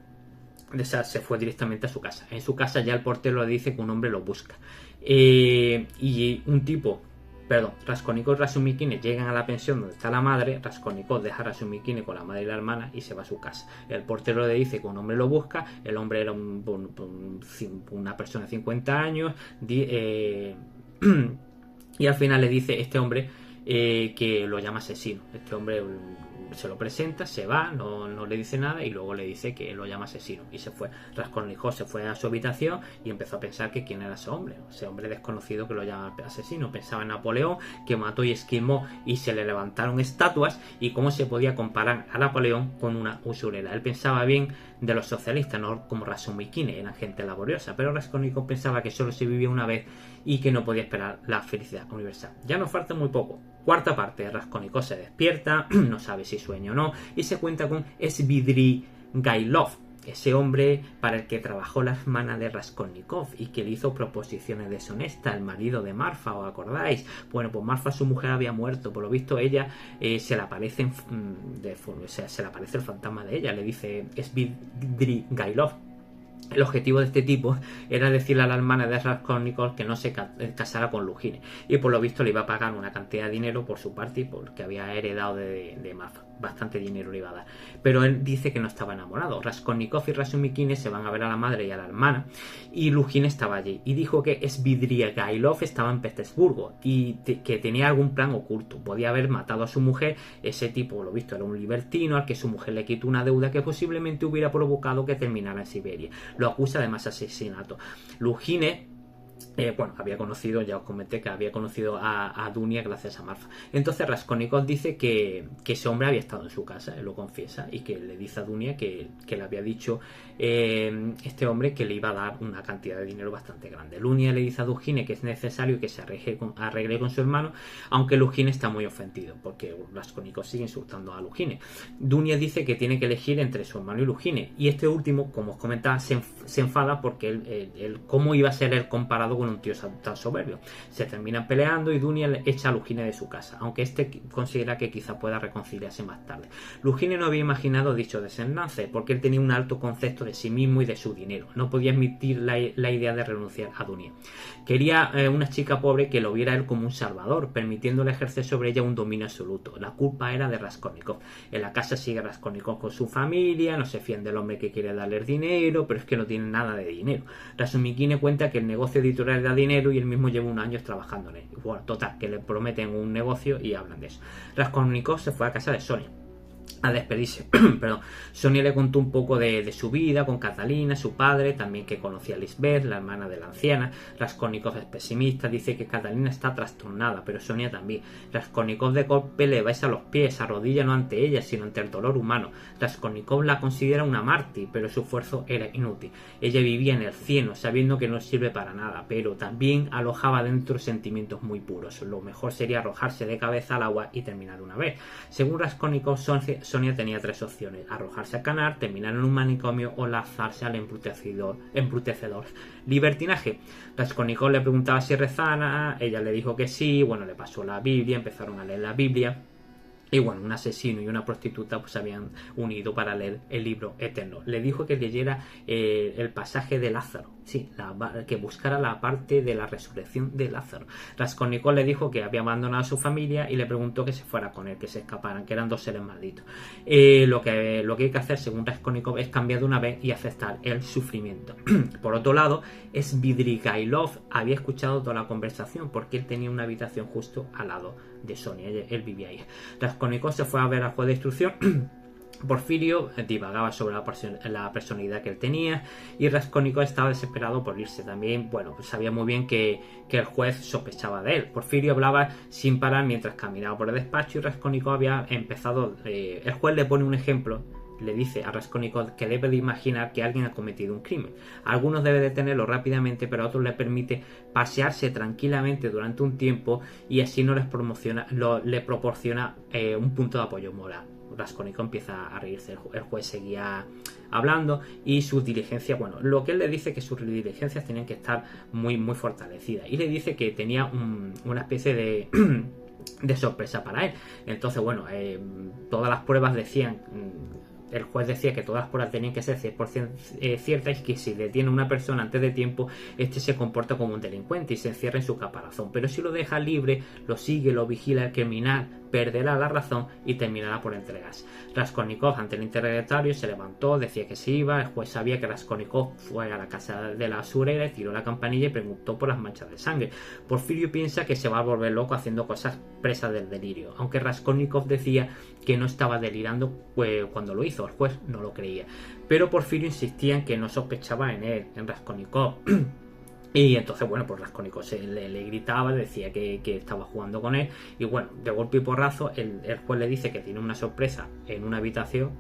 Se fue directamente a su casa. En su casa ya el portero le dice que un hombre lo busca. Y un tipo, Raskolnikov y Razumikin llegan a la pensión donde está la madre. Raskolnikov deja a Razumikin con la madre y la hermana y se va a su casa. El portero le dice que un hombre lo busca. El hombre era una persona de 50 años. Y al final le dice este hombre que lo llama asesino. Este hombre se lo presenta, se va, no le dice nada y luego le dice que lo llama asesino y se fue. Raskolnikov se fue a su habitación y empezó a pensar que quién era ese hombre desconocido que lo llama asesino. Pensaba en Napoleón, que mató y esquilmó y se le levantaron estatuas, y cómo se podía comparar a Napoleón con una usurera. Él pensaba bien de los socialistas, no como Razumikin, eran gente laboriosa, pero Raskolnikov pensaba que solo se vivía una vez y que no podía esperar la felicidad universal. Ya nos falta muy poco. Cuarta parte, Raskolnikov se despierta, no sabe si sueña o no, y se cuenta con Svidrigailov, ese hombre para el que trabajó la hermana de Raskolnikov y que le hizo proposiciones deshonestas, el marido de Marfa, ¿os acordáis? Bueno, pues Marfa, su mujer, había muerto. Por lo visto ella se le aparece se le aparece el fantasma de ella, le dice Svidrigailov. El objetivo de este tipo era decirle a la hermana de Raskolnikov que no se casara con Lujine, y por lo visto le iba a pagar una cantidad de dinero por su parte y porque había heredado de Marfa. bastante dinero le iba a dar. Pero él dice que no estaba enamorado. Raskolnikov y Razumikine se van a ver a la madre y a la hermana, y Lujin estaba allí y dijo que Svidrigailov estaba en Petersburgo y que tenía algún plan oculto. Podía haber matado a su mujer. Ese tipo, lo visto, era un libertino al que su mujer le quitó una deuda que posiblemente hubiera provocado que terminara en Siberia. Lo acusa de más asesinato. Lujin había conocido, ya os comenté que había conocido a Dunia gracias a Marfa. Entonces Raskolnikov dice que ese hombre había estado en su casa, él lo confiesa, y que le dice a Dunia que le había dicho este hombre que le iba a dar una cantidad de dinero bastante grande. Dunia le dice a Lujin que es necesario que se arregle con su hermano, aunque Lujin está muy ofendido porque Raskolnikov sigue insultando a Lujin. Dunia dice que tiene que elegir entre su hermano y Lujin, y este último, como os comentaba, se enfada porque él cómo iba a ser él comparado con un tío tan soberbio. Se terminan peleando y Dunia le echa a Lujin de su casa, aunque este considera que quizá pueda reconciliarse más tarde. Lujin no había imaginado dicho desenlace porque él tenía un alto concepto de sí mismo y de su dinero. No podía admitir la idea de renunciar a Dunia. Quería una chica pobre que lo viera él como un salvador, permitiéndole ejercer sobre ella un dominio absoluto. La culpa era de Raskolnikov. En la casa sigue Raskolnikov con su familia, no se fían del hombre que quiere darle dinero, pero es que no tienen nada de dinero. Razumikine cuenta que el negocio editorial da dinero y él mismo lleva unos años trabajando en él. Bueno, total, que le prometen un negocio y hablan de eso. Raskolnikov se fue a casa de Sonia a despedirse. Perdón. Sonia le contó un poco de su vida con Catalina, su padre, también que conocía a Lisbeth, la hermana de la anciana. Raskolnikov es pesimista, dice que Catalina está trastornada, pero Sonia también. Raskolnikov de golpe le besa los pies, se arrodilla no ante ella, sino ante el dolor humano. Raskolnikov la considera una mártir, pero su esfuerzo era inútil. Ella vivía en el cielo, sabiendo que no sirve para nada, pero también alojaba dentro sentimientos muy puros. Lo mejor sería arrojarse de cabeza al agua y terminar una vez. Según Raskolnikov, Sonia tenía tres opciones: arrojarse a Canar, terminar en un manicomio o lanzarse al embrutecedor libertinaje. Raskolnikov le preguntaba si rezara, ella le dijo que sí, bueno, le pasó la Biblia, empezaron a leer la Biblia. Y bueno, un asesino y una prostituta pues se habían unido para leer el libro eterno. Le dijo que leyera el pasaje de Lázaro, sí, que buscara la parte de la resurrección de Lázaro. Raskolnikov le dijo que había abandonado a su familia y le preguntó que se fuera con él, que se escaparan, que eran dos seres malditos. Lo que hay que hacer, según Raskolnikov, es cambiar de una vez y aceptar el sufrimiento. Por otro lado, Svidrigailov había escuchado toda la conversación porque él tenía una habitación justo al lado de Sonia, él vivía ahí. Raskolnikov se fue a ver al juez de instrucción. Porfirio divagaba sobre la personalidad que él tenía y Raskolnikov estaba desesperado por irse. También, bueno, pues sabía muy bien que el juez sospechaba de él. Porfirio hablaba sin parar mientras caminaba por el despacho y Raskolnikov había empezado. El juez le pone un ejemplo. Le dice a Raskolnikov que debe de imaginar que alguien ha cometido un crimen. A algunos debe detenerlo rápidamente, pero a otros le permite pasearse tranquilamente durante un tiempo y así no le proporciona un punto de apoyo moral. Raskolnikov empieza a reírse, el juez seguía hablando y sus diligencias, bueno, lo que él le dice que sus diligencias tenían que estar muy, muy fortalecidas y le dice que tenía una especie de sorpresa para él. Entonces, bueno, todas las pruebas decían... El juez decía que todas las pruebas tenían que ser 100% ciertas y que si detiene a una persona antes de tiempo, este se comporta como un delincuente y se encierra en su caparazón. Pero si lo deja libre, lo sigue, lo vigila, el criminal perderá la razón y terminará por entregarse. Raskolnikov, ante el interrogatorio, se levantó, decía que se iba. El juez sabía que Raskolnikov fue a la casa de la usurera, tiró la campanilla y preguntó por las manchas de sangre. Porfirio piensa que se va a volver loco haciendo cosas presas del delirio, aunque Raskolnikov decía que no estaba delirando cuando lo hizo. El juez no lo creía, pero Porfirio insistía en que no sospechaba en él, en Raskolnikov. Y entonces, bueno, pues Raskolnikov le gritaba, decía que estaba jugando con él. Y bueno, de golpe y porrazo, el juez le dice que tiene una sorpresa en una habitación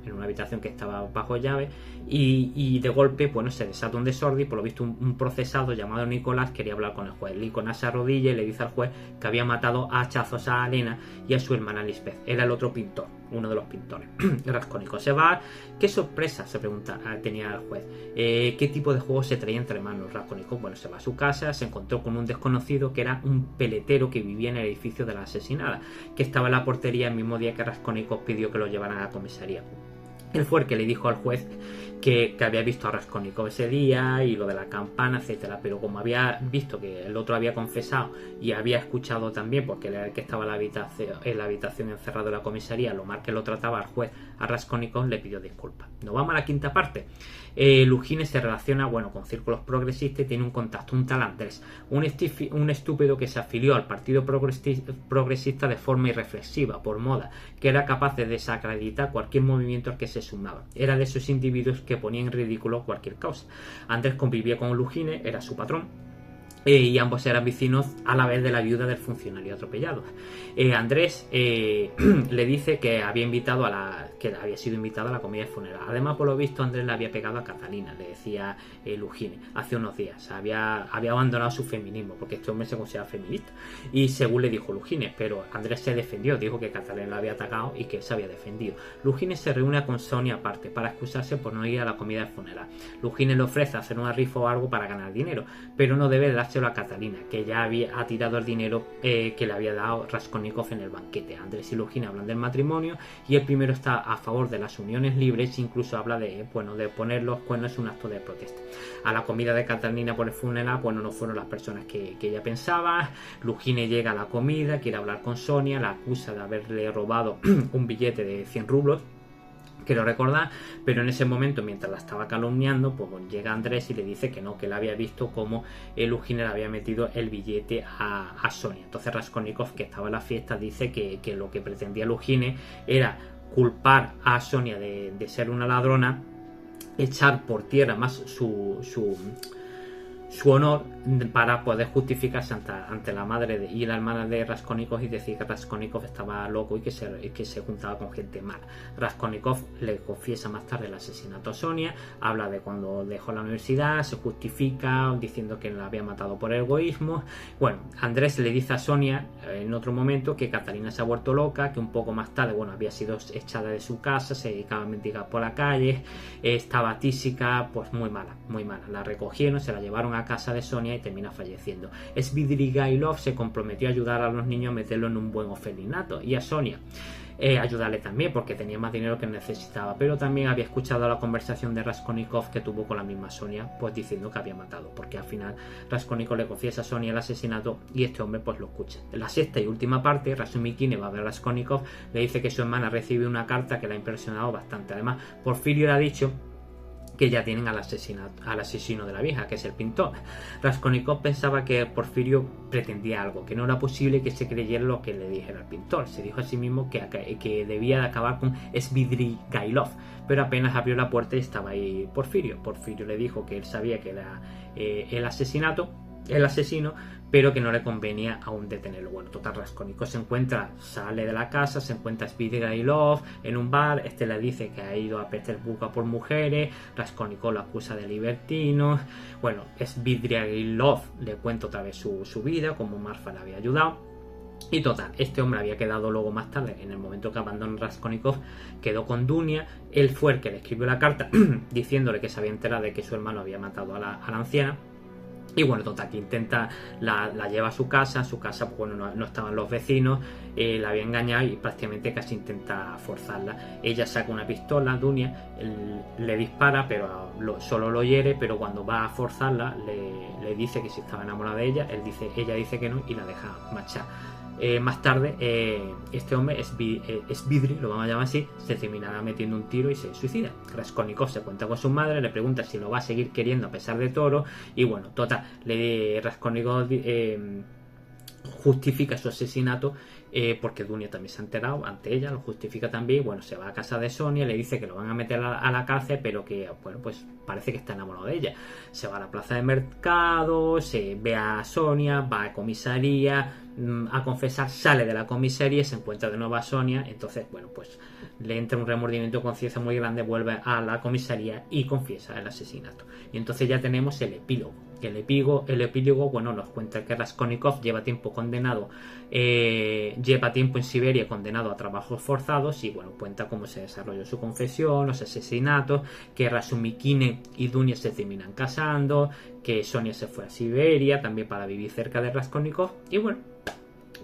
que estaba bajo llave. Y de golpe, bueno, se desata un desorden. Y por lo visto, un procesado llamado Nicolás quería hablar con el juez. Nicolás se arrodilla y le dice al juez que había matado a hachazos a Elena y a su hermana Lisbeth. Era el otro pintor, uno de los pintores. Raskolnikov se va. ¿Qué sorpresa? Se pregunta, tenía el juez. ¿Qué tipo de juego se traía entre manos Raskolnikov? Bueno, se va a su casa, se encontró con un desconocido que era un peletero que vivía en el edificio de la asesinada, que estaba en la portería el mismo día que Raskolnikov pidió que lo llevaran a la comisaría. Él fue el que le dijo al juez que había visto a Raskolnikov ese día y lo de la campana, etcétera, pero como había visto que el otro había confesado y había escuchado también, porque él era el que estaba en la habitación encerrado en la comisaría, lo mal que lo trataba al juez, a Raskolnikov le pidió disculpas. Nos vamos a la quinta parte. Lujine se relaciona con círculos progresistas y tiene un contacto, un tal Andrés, un estúpido que se afilió al partido progresista de forma irreflexiva, por moda, que era capaz de desacreditar cualquier movimiento al que se sumaba. Era de esos individuos que ponían en ridículo cualquier causa. Andrés convivía con Lujine, era su patrón, y ambos eran vecinos a la vez de la viuda del funcionario atropellado. Andrés le dice que había sido invitado a la comida de funeral. Además, por lo visto, Andrés le había pegado a Catalina, le decía Lujine, hace unos días. Había abandonado su feminismo, porque este hombre se considera feminista. Y según le dijo Lujine, pero Andrés se defendió, dijo que Catalina lo había atacado y que él se había defendido. Lujine se reúne con Sonia aparte para excusarse por no ir a la comida de funeral. Lujine le ofrece hacer una rifa o algo para ganar dinero, pero no debe darse a Catalina, que ya ha tirado el dinero que le había dado Raskolnikov en el banquete. Andrés y Lujine hablan del matrimonio y el primero está a favor de las uniones libres, incluso habla de poner los cuernos es un acto de protesta. A la comida de Catalina por el funeral, no fueron las personas que ella pensaba. Lujine llega a la comida, quiere hablar con Sonia, la acusa de haberle robado un billete de 100 rublos, quiero recordar, pero en ese momento, mientras la estaba calumniando, llega Andrés y le dice que no, que él había visto cómo Lujine le había metido el billete a Sonia. Entonces Raskolnikov, que estaba en la fiesta, dice que lo que pretendía Lujine era culpar a Sonia de ser una ladrona, echar por tierra más su honor para poder justificarse ante la madre y la hermana de Raskolnikov y decir que Raskolnikov estaba loco y que se juntaba con gente mala. Raskolnikov le confiesa más tarde el asesinato a Sonia, habla de cuando dejó la universidad, se justifica diciendo que la había matado por egoísmo. Andrés le dice a Sonia en otro momento que Catalina se ha vuelto loca, que un poco más tarde había sido echada de su casa, se dedicaba a mendigar por la calle, estaba tísica, muy mala. La recogieron, se la llevaron a casa de Sonia y termina falleciendo. Svidrigailov se comprometió a ayudar a los niños a meterlo en un buen orfelinato y a Sonia ayudarle también porque tenía más dinero que necesitaba, pero también había escuchado la conversación de Raskolnikov que tuvo con la misma Sonia, diciendo que había matado, porque al final Raskolnikov le confiesa a Sonia el asesinato y este hombre lo escucha. En la sexta y última parte, Razumikine va a ver a Raskolnikov, le dice que su hermana recibe una carta que le ha impresionado bastante. Además, Porfirio le ha dicho que ya tienen al asesino de la vieja, que es el pintor. Raskolnikov pensaba que Porfirio pretendía algo, que no era posible que se creyera lo que le dijera el pintor. Se dijo a sí mismo que debía de acabar con Svidrigailov, pero apenas abrió la puerta y estaba ahí Porfirio. Porfirio le dijo que él sabía que era el asesino, pero que no le convenía aún detenerlo. Total, Raskolnikov sale de la casa, se encuentra Svidrigailov en un bar, le dice que ha ido a Petersburgo por mujeres, Raskolnikov lo acusa de libertino. Svidrigailov le cuenta otra vez su vida, como Marfa le había ayudado. Y total, este hombre había quedado luego más tarde, en el momento que abandonó Raskolnikov, quedó con Dunia. Él fue el que le escribió la carta diciéndole que se había enterado de que su hermano había matado a la anciana. Y total, que la lleva a su casa, no estaban los vecinos, la había engañado y prácticamente casi intenta forzarla. Ella saca una pistola, Dunia, le dispara, pero solo lo hiere, pero cuando va a forzarla le dice que si estaba enamorada de ella, ella dice que no y la deja marchar. Más tarde, este hombre, Svidri, lo vamos a llamar así, se terminará metiendo un tiro y se suicida. Raskolnikov se cuenta con su madre, le pregunta si lo va a seguir queriendo a pesar de todo, y total, Raskolnikov justifica su asesinato porque Dunia también se ha enterado ante ella, lo justifica también. Se va a casa de Sonia, le dice que lo van a meter a la cárcel, pero que parece que está enamorado de ella. Se va a la plaza de mercado, se ve a Sonia, va a comisaría a confesar, sale de la comisaría, se encuentra de nuevo a Sonia. Entonces le entra un remordimiento de conciencia muy grande, vuelve a la comisaría y confiesa el asesinato. Y entonces ya tenemos el epílogo. El epílogo nos cuenta que Raskolnikov lleva tiempo en Siberia condenado a trabajos forzados y cuenta cómo se desarrolló su confesión, los asesinatos, que Razumikine y Dunia se terminan casando, que Sonia se fue a Siberia también para vivir cerca de Raskolnikov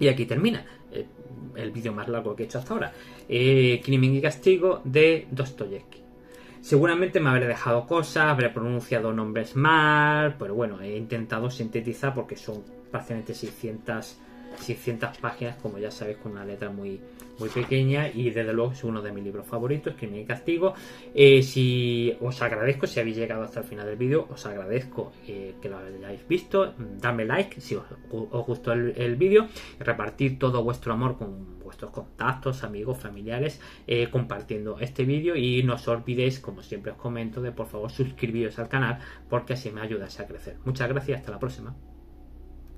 y aquí termina el vídeo más largo que he hecho hasta ahora. Crimen y castigo de Dostoyevsky. Seguramente me habré dejado cosas, habré pronunciado nombres mal, pero bueno, he intentado sintetizar porque son prácticamente 600 páginas, como ya sabéis, con una letra muy pequeña, y desde luego es uno de mis libros favoritos, Crimen y Castigo. Si os agradezco, si habéis llegado hasta el final del vídeo, os agradezco que lo hayáis visto, dadme like si os gustó el vídeo, repartir todo vuestro amor con vuestros contactos, amigos, familiares, compartiendo este vídeo, y no os olvidéis, como siempre os comento, de por favor suscribiros al canal, porque así me ayudáis a crecer. Muchas gracias, hasta la próxima.